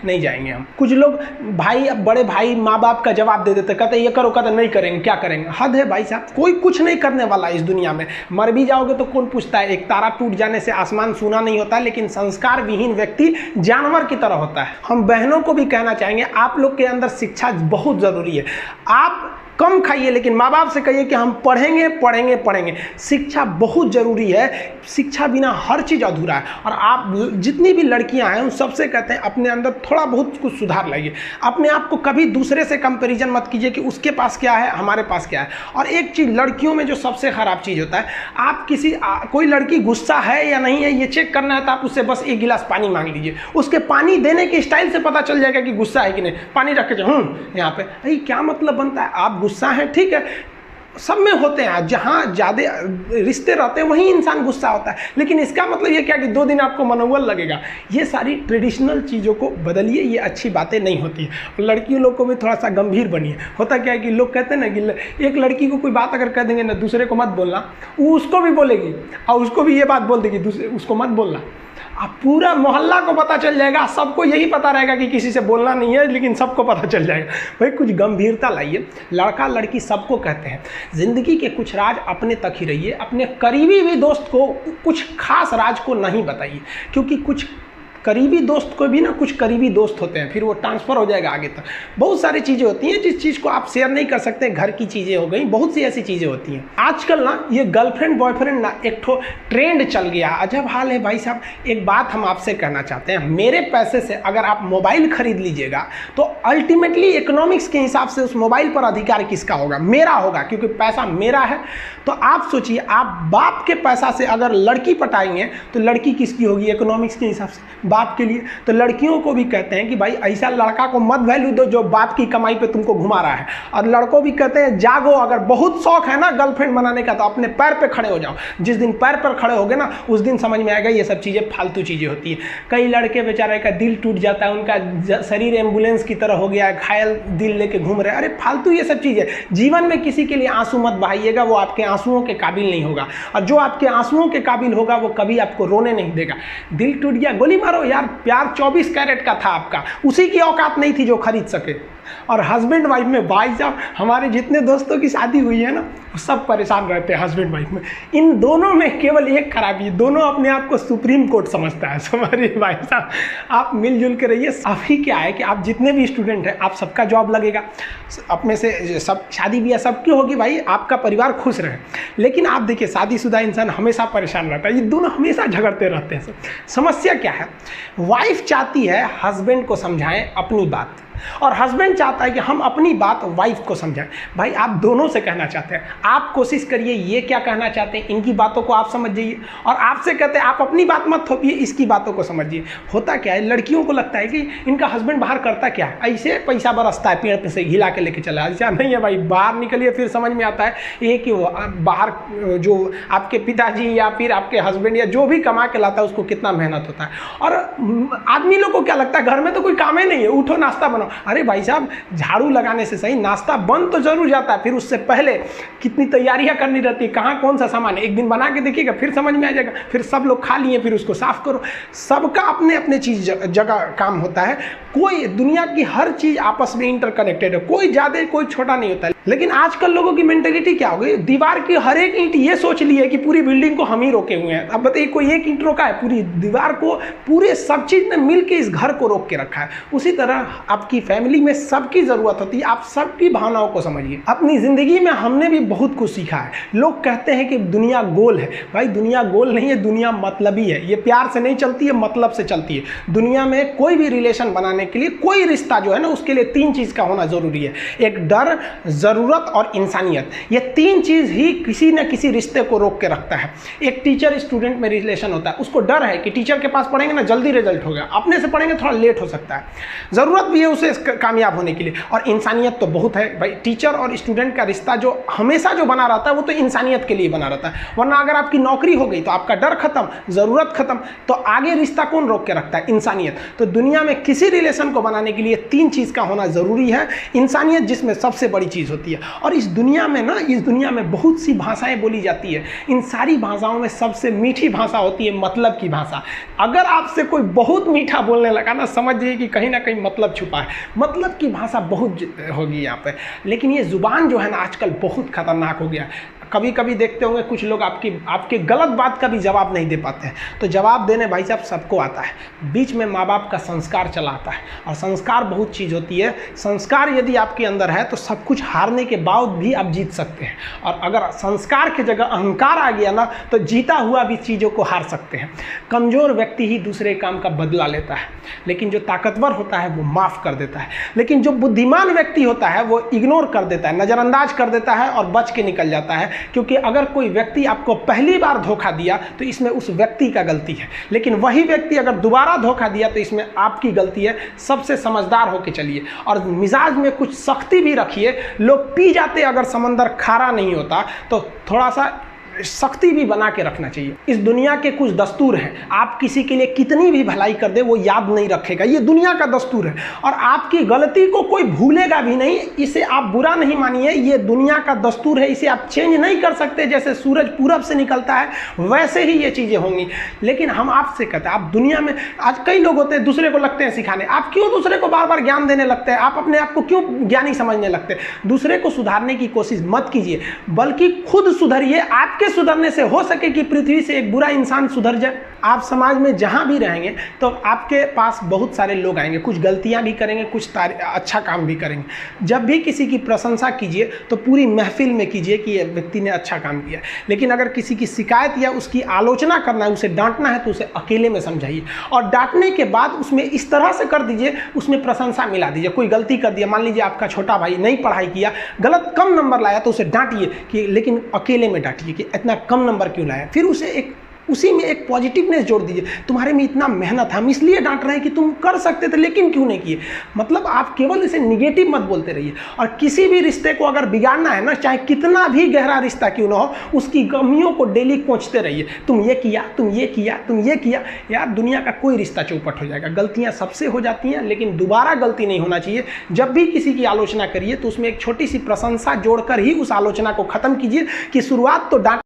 नहीं जाएंगे हम। कुछ लोग भाई, बड़े भाई माँ बाप का जवाब दे देते, कहते ये करो, कहते नहीं करेंगे, क्या करेंगे। हद है भाई साहब, कोई कुछ नहीं करने वाला है इस दुनिया में। मर भी जाओगे तो कौन पूछता है। एक तारा टूट जाने से आसमान सूना नहीं होता, लेकिन संस्कार विहीन व्यक्ति जानवर की तरह होता है। हम बहनों को भी कहना चाहेंगे, आप लोग के अंदर शिक्षा बहुत जरूरी है। आप कम खाइए, लेकिन माँ बाप से कहिए कि हम पढ़ेंगे पढ़ेंगे पढ़ेंगे। शिक्षा बहुत ज़रूरी है, शिक्षा बिना हर चीज़ अधूरा है। और आप जितनी भी लड़कियां हैं उन सबसे कहते हैं अपने अंदर थोड़ा बहुत कुछ सुधार लाइए। अपने आप को कभी दूसरे से कंपैरिजन मत कीजिए कि उसके पास क्या है हमारे पास क्या है। और एक चीज़ लड़कियों में जो सबसे ख़राब चीज़ होता है, आप कोई लड़की गुस्सा है या नहीं है ये चेक करना है तो आप उससे बस एक गिलास पानी मांग लीजिए, उसके पानी देने के स्टाइल से पता चल जाएगा कि गुस्सा है कि नहीं। पानी रख के यहाँ पे, अरे क्या मतलब बनता है। आप गुस्सा है, ठीक है, सब में होते हैं, जहाँ ज़्यादा रिश्ते रहते हैं वहीं इंसान गुस्सा होता है, लेकिन इसका मतलब ये क्या कि 2 दिन आपको मनोबल लगेगा। ये सारी ट्रेडिशनल चीज़ों को बदलिए, ये अच्छी बातें नहीं होती है। लड़कियों लोग को भी थोड़ा सा गंभीर बनिए। होता क्या है कि लोग कहते हैं ना कि एक लड़की को कोई बात अगर कह देंगे ना, दूसरे को मत बोलना, वो उसको भी बोलेगी और उसको भी ये बात बोल देगी, दूसरे उसको मत बोलना। अब पूरा मोहल्ला को पता चल जाएगा, सबको यही पता रहेगा कि किसी से बोलना नहीं है, लेकिन सबको पता चल जाएगा। भाई कुछ गंभीरता लाइए। लड़का लड़की सबको कहते हैं, ज़िंदगी के कुछ राज अपने तक ही रहिए। अपने करीबी भी दोस्त को कुछ खास राज को नहीं बताइए, क्योंकि कुछ करीबी दोस्त को भी ना कुछ करीबी दोस्त होते हैं, फिर वो ट्रांसफ़र हो जाएगा आगे तक। बहुत सारी चीज़ें होती हैं जिस चीज़ को आप शेयर नहीं कर सकते। घर की चीज़ें हो गई, बहुत सी ऐसी चीज़ें होती हैं। आजकल ना ये गर्लफ्रेंड बॉयफ्रेंड ना एक ठो ट्रेंड चल गया, अजब हाल है भाई साहब। एक बात हम आपसे कहना चाहते हैं, मेरे पैसे से अगर आप मोबाइल खरीद लीजिएगा तो अल्टीमेटली इकोनॉमिक्स के हिसाब से उस मोबाइल पर अधिकार किसका होगा? मेरा होगा, क्योंकि पैसा मेरा है। तो आप सोचिए, आप बाप के पैसा से अगर लड़की पटाएंगे तो लड़की किसकी होगी? इकोनॉमिक्स के हिसाब से बाप के लिए। तो लड़कियों को भी कहते हैं कि भाई ऐसा लड़का को मत वैल्यू दो जो बाप की कमाई पे तुमको घुमा रहा है। और लड़कों भी कहते हैं जागो, अगर बहुत शौक है ना गर्लफ्रेंड बनाने का तो अपने पैर पे खड़े हो जाओ। जिस दिन पैर पर खड़े होगे ना उस दिन समझ में आएगा ये सब चीज़ें फालतू चीज़ें होती है। कई लड़के बेचारे का दिल टूट जाता है, उनका शरीर एम्बुलेंस की तरह हो गया है, घायल दिल लेके घूम रहे हैं। अरे फालतू ये सब चीज़ें। जीवन में किसी के लिए आंसू मत बहाइएगा, वो आपके आंसुओं के काबिल नहीं होगा। और जो आपके आंसुओं के काबिल होगा वो कभी आपको रोने नहीं देगा। दिल टूट गया, गोली मारो यार, प्यार 24 कैरेट का था आपका, उसी की औकात नहीं थी जो खरीद सके। और हस्बैंड वाइफ में भाई साहब, हमारे जितने दोस्तों की शादी हुई है ना वो सब परेशान रहते हैं हस्बैंड वाइफ में। इन दोनों में केवल एक खराबी, दोनों अपने आप को सुप्रीम कोर्ट समझता है। समझिए भाई साहब, आप मिलजुल के रहिए। अभी क्या है कि आप जितने भी स्टूडेंट हैं आप सबका जॉब लगेगा, अपने से सब शादी ब्याह सबकी होगी, भाई आपका परिवार खुश रहे। लेकिन आप देखिए शादीशुदा इंसान हमेशा परेशान रहता है, ये दोनों हमेशा झगड़ते रहते हैं। समस्या क्या है? वाइफ चाहती है हस्बैंड को समझाएं अपनी बात, और हस्बैंड चाहता है कि हम अपनी बात वाइफ को समझाएं। भाई आप दोनों से कहना चाहते हैं, आप कोशिश करिए ये क्या कहना चाहते हैं इनकी बातों को आप समझ जाइए, और आपसे कहते हैं आप अपनी बात मत थोपिए, इसकी बातों को समझिए। होता क्या है, लड़कियों को लगता है कि इनका हस्बैंड बाहर करता क्या है, ऐसे पैसा बरसता है पेड़ पे से हिला के लेके चला। ऐसा नहीं है भाई, बाहर निकलिए फिर समझ में आता है ये कि बाहर जो आपके पिताजी या फिर आपके हस्बैंड या जो भी कमा के लाता है उसको कितना मेहनत होता है। और आदमी लोग को क्या लगता है घर में तो कोई काम ही नहीं है, उठो नाश्ता बनाओ। अरे भाई साहब, झाड़ू लगाने से सही नाश्ता बन तो जरूर जाता है, फिर उससे पहले कितनी तैयारियां करनी रहती है, कहाँ कौन सा सामान है। एक दिन बना के देखिएगा फिर समझ में आ जाएगा। फिर सब लोग खा लिए फिर उसको साफ करो। सबका अपने अपने चीज जगह काम होता है। कोई दुनिया की हर चीज आपस में इंटरकनेक्टेड है, कोई ज्यादा कोई छोटा नहीं होता है। लेकिन आजकल लोगों की मेंटेलिटी क्या हो गई, दीवार की हर एक ईंट ये सोच ली है कि पूरी बिल्डिंग को हम ही रोके हुए हैं। अब बताइए कोई एक ईंट रोका है, पूरी दीवार को पूरे सब चीज ने मिलकर इस घर को रोक के रखा है। उसी तरह आपकी फैमिली में सबकी जरूरत होती है, आप सबकी भावनाओं को समझिए। अपनी जिंदगी में हमने भी बहुत कुछ सीखा है। लोग कहते हैं कि दुनिया गोल है, भाई दुनिया गोल नहीं है, दुनिया मतलबी है। ये प्यार से नहीं चलती है, मतलब से चलती है। दुनिया में कोई भी रिलेशन बनाने के लिए, कोई रिश्ता जो है ना उसके लिए 3 चीज का होना जरूरी है। एक डर, जरूरत और इंसानियत। ये 3 चीज ही किसी न किसी रिश्ते को रोक के रखता है। एक टीचर स्टूडेंट में रिलेशन होता है, उसको डर है कि टीचर के पास पढ़ेंगे ना जल्दी रिजल्ट होगा, अपने से पढ़ेंगे थोड़ा लेट हो सकता है। जरूरत भी है उसे कामयाब होने के लिए, और इंसानियत तो बहुत है भाई। टीचर और स्टूडेंट का रिश्ता जो हमेशा जो बना रहता है वो तो इंसानियत के लिए बना रहता है। वरना अगर आपकी नौकरी हो गई तो आपका डर खत्म, जरूरत खत्म, तो आगे रिश्ता कौन रोक के रखता है? इंसानियत। तो दुनिया में किसी रिलेशन को बनाने के लिए 3 चीज का होना जरूरी है। इंसानियत जिसमें सबसे बड़ी चीज होती है। और इस दुनिया में ना, इस दुनिया में बहुत सी भाषाएं बोली जाती है। इन सारी भाषाओं में सबसे मीठी भाषा होती है मतलब की भाषा। अगर आपसे से कोई बहुत मीठा बोलने लगा ना, समझ जाइए कि कहीं ना कहीं मतलब छुपा है। मतलब की भाषा बहुत होगी यहाँ पे, लेकिन ये ज़ुबान जो है ना आजकल बहुत खतरनाक हो गया। कभी कभी देखते होंगे कुछ लोग आपके गलत बात का भी जवाब नहीं दे पाते हैं। तो जवाब देने भाई साहब सबको आता है, बीच में माँ बाप का संस्कार चला आता है। और संस्कार बहुत चीज़ होती है, संस्कार यदि आपके अंदर है तो सब कुछ हारने के बाद भी आप जीत सकते हैं। और अगर संस्कार की जगह अहंकार आ गया ना तो जीता हुआ भी चीज़ों को हार सकते हैं। कमज़ोर व्यक्ति ही दूसरे काम का बदला लेता है, लेकिन जो ताकतवर होता है वो माफ़ कर देता है। लेकिन जो बुद्धिमान व्यक्ति होता है वो इग्नोर कर देता है, नज़रअंदाज कर देता है और बच के निकल जाता है। क्योंकि अगर कोई व्यक्ति आपको पहली बार धोखा दिया तो इसमें उस व्यक्ति का गलती है, लेकिन वही व्यक्ति अगर दोबारा धोखा दिया तो इसमें आपकी गलती है। सबसे समझदार होके चलिए और मिजाज में कुछ सख्ती भी रखिए। लोग पी जाते अगर समंदर खारा नहीं होता तो थोड़ा सा सख्ती भी बना के रखना चाहिए। इस दुनिया के कुछ दस्तूर हैं, आप किसी के लिए कितनी भी भलाई कर दे वो याद नहीं रखेगा, ये दुनिया का दस्तूर है। और आपकी गलती को कोई भूलेगा भी नहीं, इसे आप बुरा नहीं मानिए, ये दुनिया का दस्तूर है, इसे आप चेंज नहीं कर सकते। जैसे सूरज पूरब से निकलता है वैसे ही ये चीज़ें होंगी। लेकिन हम आपसे कहते हैं, आप दुनिया में आज कई लोग होते हैं दूसरे को लगते हैं सिखाने, आप क्यों दूसरे को बार बार ज्ञान देने लगते हैं? आप अपने आप को क्यों ज्ञानी समझने लगते हैं? दूसरे को सुधारने की कोशिश मत कीजिए, बल्कि खुद सुधरिए। आपके सुधरने से हो सके कि पृथ्वी से एक बुरा इंसान सुधर जाए। आप समाज में जहां भी रहेंगे तो आपके पास बहुत सारे लोग आएंगे, कुछ गलतियां भी करेंगे, कुछ अच्छा काम भी करेंगे। जब भी किसी की प्रशंसा कीजिए तो पूरी महफिल में कीजिए कि ये व्यक्ति ने अच्छा काम किया। लेकिन अगर किसी की शिकायत या उसकी आलोचना करना है, उसे डांटना है, तो उसे अकेले में समझाइए। और डांटने के बाद उसमें इस तरह से कर दीजिए, उसमें प्रशंसा मिला दीजिए। कोई गलती कर दिया, मान लीजिए आपका छोटा भाई नहीं पढ़ाई किया, गलत कम नंबर लाया, तो उसे डांटिए कि, लेकिन अकेले में डांटिए कि इतना कम नंबर क्यों लाया। फिर उसे उसी में एक पॉजिटिवनेस जोड़ दीजिए, तुम्हारे में इतना मेहनत है, हम इसलिए डांट रहे हैं कि तुम कर सकते थे लेकिन क्यों नहीं किए। मतलब आप केवल इसे निगेटिव मत बोलते रहिए। और किसी भी रिश्ते को अगर बिगाड़ना है ना, चाहे कितना भी गहरा रिश्ता क्यों ना हो, उसकी कमियों को डेली कोंचते रहिए। तुम ये किया, तुम ये किया, तुम ये किया। यार दुनिया का कोई रिश्ता चौपट हो जाएगा। गलतियां सबसे हो जाती हैं, लेकिन दोबारा गलती नहीं होना चाहिए। जब भी किसी की आलोचना करिए तो उसमें एक छोटी सी प्रशंसा जोड़कर ही उस आलोचना को खत्म कीजिए कि शुरुआत तो डांट